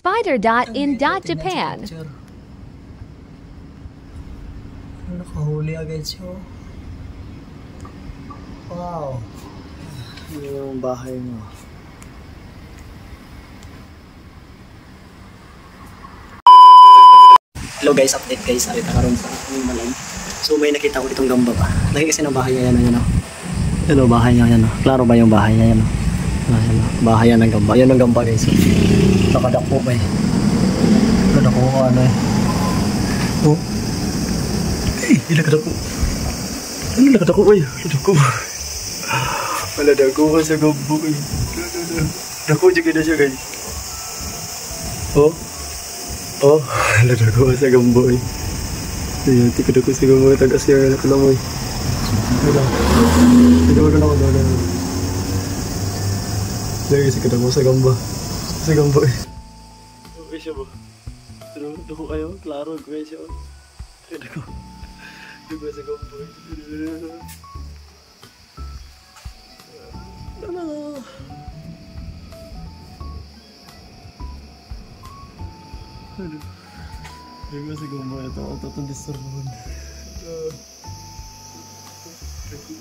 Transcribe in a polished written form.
Spider.in.Japan. Nakahuli agad siya. Wow. Ano yung bahay mo? Hello guys, update guys. Arita karon sa Malang. So may nakita ko ditong gamba ba. Lagi kasi ng bahay niya yan o. Yan o, bahay niya yan o. Klaro ba yung bahay niya yan o? Ayan o, bahay yan ng gamba. Yan ang gamba guys. Nakadakpo ba eh. Nakadakpo ko ano eh. Oh. Eh, ilakadakpo. Ano nakadakpo ba eh? Nakadakpo. Wala dako ka sa gamba eh. Dako juga na siya guys. Oh. Oh, lada ko sa gambo eh. Ayan, tikad ako sa gambo. Tagas siya, nakalamoy. Tigawag na ako doon. Lagi sikad ako sa gamba. Sa gambo eh. Okay siya ba? Pero dako kayo, klaro ko siya. Tikad ako. Dako sa gambo eh. No. Aduh, dia masih gombo ya, atau disturban. Aku